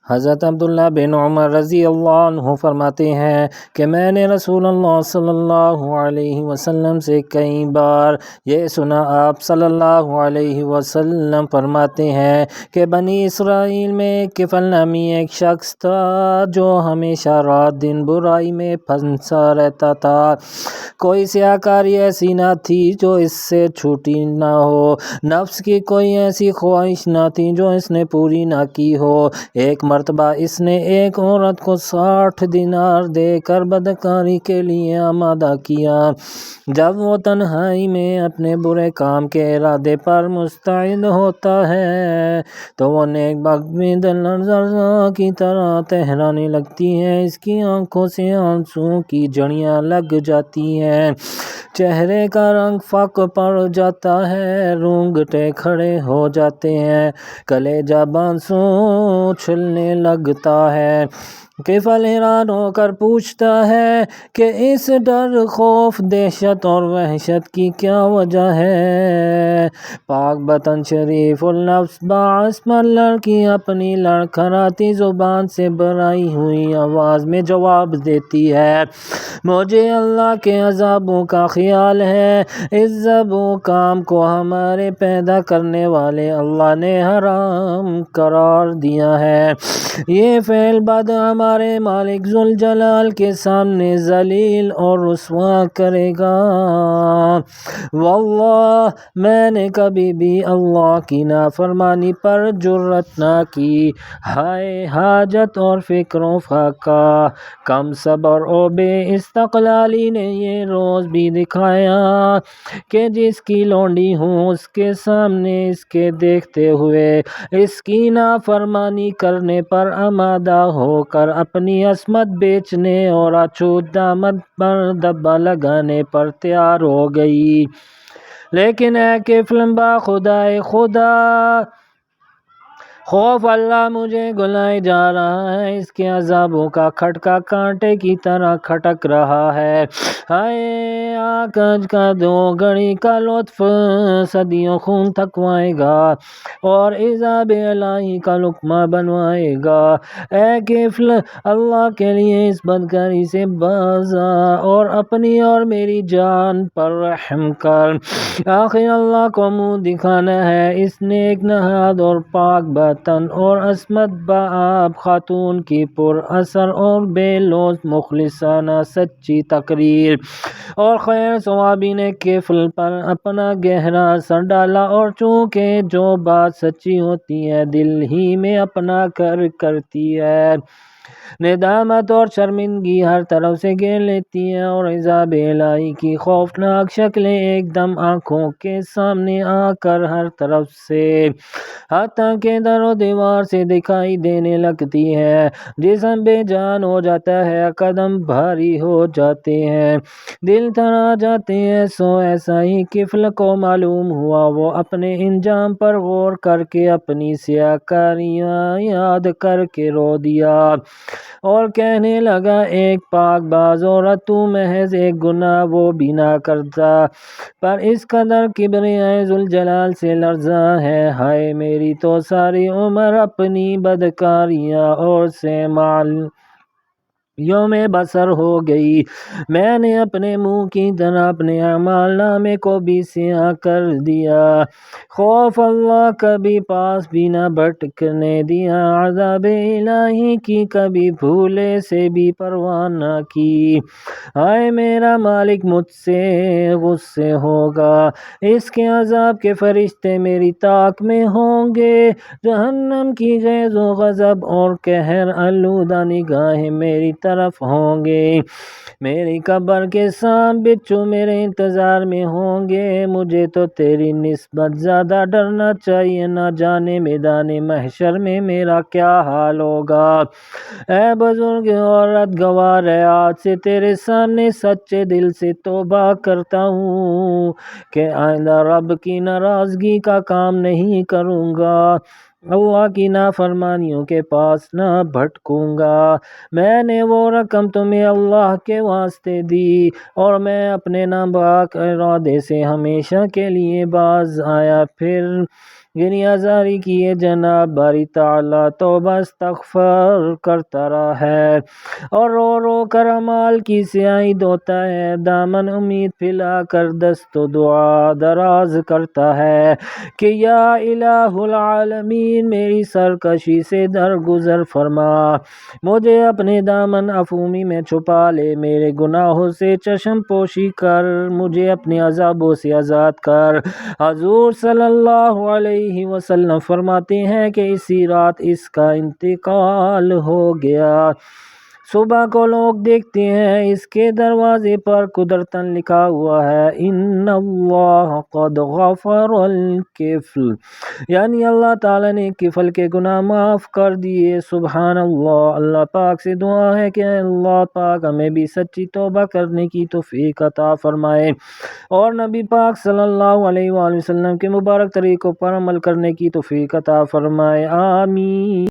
حضرت عبداللہ بن عمر رضی اللہ عنہ فرماتے ہیں کہ میں نے رسول اللہ صلی اللہ علیہ وسلم سے کئی بار یہ سنا۔ آپ صلی اللہ علیہ وسلم فرماتے ہیں کہ بنی اسرائیل میں کفل نامی ایک شخص تھا جو ہمیشہ رات دن برائی میں پھنسا رہتا تھا۔ کوئی سیاہکاری ایسی نہ تھی جو اس سے چھوٹی نہ ہو، نفس کی کوئی ایسی خواہش نہ تھی جو اس نے پوری نہ کی ہو۔ ایک مرتبہ اس نے ایک عورت کو 60 دینار دے کر بدکاری کے لیے آمادہ کیا۔ جب وہ تنہائی میں اپنے برے کام کے ارادے پر مستعد ہوتا ہے تو وہ نیک بخت بھی دلزرزہ کی طرح تہرانے لگتی ہے۔ اس کی آنکھوں سے آنسوؤں کی جھڑیاں لگ جاتی ہیں، چہرے کا رنگ فاقہ پڑ جاتا ہے، رونگٹے کھڑے ہو جاتے ہیں، کلیجہ بانسوں اچھلنے لگتا ہے۔ کفل حیران ہو کر پوچھتا ہے کہ اس ڈر، خوف، دہشت اور وحشت کی کیا وجہ ہے؟ پاک بطن شریف النفس باعصمت لڑکی اپنی لڑکھڑاتی زبان سے بھرائی ہوئی آواز میں جواب دیتی ہے، مجھے اللہ کے عذابوں کا خیال ہے۔ اس ذنب و کام کو ہمارے پیدا کرنے والے اللہ نے حرام قرار دیا ہے۔ یہ فعل بد ہمارے مالک ذوالجلال کے سامنے ذلیل اور رسوا کرے گا۔ واللہ میں نے کبھی بھی اللہ کی نافرمانی پر جرأت نہ کی۔ ہائے حاجت اور فکر و فاقہ، کم صبر و بے استقلالی نے یہ روز بھی دکھایا کہ جس کی لونڈی ہوں اس کے سامنے اس کے دیکھتے ہوئے اس کی نافرمانی کرنے پر آمادہ ہو کر اپنی عصمت بیچنے اور اچھوت دامت پر دبا لگانے پر تیار ہو گئی۔ لیکن اے کفل با خدائے خدا، خوف اللہ مجھے گھلائے جا رہا ہے، اس کے عذابوں کا کھٹکا کانٹے کی طرح کھٹک رہا ہے۔ ہائے آنکھ کا دو گھڑی کا لطف صدیوں خون تھکوائے گا اور عذاب الہی کا لقمہ بنوائے گا۔ اے کفل، اللہ کے لیے اس بدکاری سے باز آ اور اپنی اور میری جان پر رحم کر۔ آخر اللہ کو منہ دکھانا ہے۔ اس نیک نہاد اور پاک باطن اور عصمت بآب خاتون کی پر اثر اور بے لوث مخلصانہ سچی تقریر اور خیر صوابی نے کفل پر اپنا گہرا اثر ڈالا، اور چونکہ جو بات سچی ہوتی ہے دل ہی میں اپنا گھر کرتی ہے، ندامت اور شرمندگی ہر طرف سے گھیر لیتی ہے اور عذاب الہی کی خوفناک شکلیں ایک دم آنکھوں کے سامنے آ کر ہر طرف سے، حتیٰ کہ در و دیوار سے دکھائی دینے لگتی ہے۔ جسم بے جان ہو جاتا ہے، قدم بھاری ہو جاتے ہیں، دل تھرا جاتے ہیں۔ سو ایسا ہی کفل کو معلوم ہوا۔ وہ اپنے انجام پر غور کر کے اپنی سیاہکاریاں یاد کر کے رو دیا اور کہنے لگا، ایک پاک باز عورت، تو محض ایک گناہ وہ بھی نہ کرتا، پر اس قدر کبریائے ذوالجلال سے لرزاں ہے۔ ہائے میری تو ساری عمر اپنی بدکاریاں اور سعمالیوں میں بسر ہو گئی۔ میں نے اپنے منہ کی طرح اپنے اعمال نامے کو بھی سیاہ کر دیا۔ خوف اللہ کبھی پاس بھی نہ بھٹکنے دیا، عذاب الہی کی کبھی بھولے سے بھی پرواہ نہ کی۔ ہائے میرا مالک مجھ سے غصے ہوگا، اس کے عذاب کے فرشتے میری طاق میں ہوں گے، جہنم کی غیظ و غضب اور قہر آلودہ نگاہیں میری طرف ہوں گے، میری قبر کے سانپ بچھو میرے انتظار میں ہوں گے۔ مجھے تو تیری نسبت زیادہ ڈرنا چاہیے، نہ جانے میدان محشر میں میرا کیا حال ہوگا۔ اے بزرگ عورت، گوار ہے، آج سے تیرے سامنے سچے دل سے توبہ کرتا ہوں کہ آئندہ رب کی ناراضگی کا کام نہیں کروں گا، اللہ کی نافرمانیوں کے پاس نہ بھٹکوں گا۔ میں نے وہ رقم تمہیں اللہ کے واسطے دی اور میں اپنے ناپاک ارادے سے ہمیشہ کے لیے باز آیا، پھر گنی آزاری کیے جناب باری تعالیٰ توبہ استغفار کرتا رہا ہے اور رو رو کر اعمال کی سیاہی دھوتا ہے، دامن امید پھیلا کر دست و دعا دراز کرتا ہے کہ یا الہ العالمین میری سرکشی سے درگزر فرما، مجھے اپنے دامن عفومی میں چھپا لے، میرے گناہوں سے چشم پوشی کر، مجھے اپنے عذابوں سے آزاد کر۔ حضور صلی اللہ علیہ وسلم فرماتے ہیں کہ اسی رات اس کا انتقال ہو گیا۔ صبح کو لوگ دیکھتے ہیں اس کے دروازے پر قدرتاً لکھا ہوا ہے ان اللہ قد غفر الکفل، یعنی اللہ تعالیٰ نے کفل کے گناہ معاف کر دیے۔ سبحان اللہ۔ اللہ پاک سے دعا ہے کہ اللہ پاک ہمیں بھی سچی توبہ کرنے کی توفیق عطا فرمائے اور نبی پاک صلی اللہ علیہ وآلہ وسلم کے مبارک طریقوں پر عمل کرنے کی توفیق عطا فرمائے، آمین۔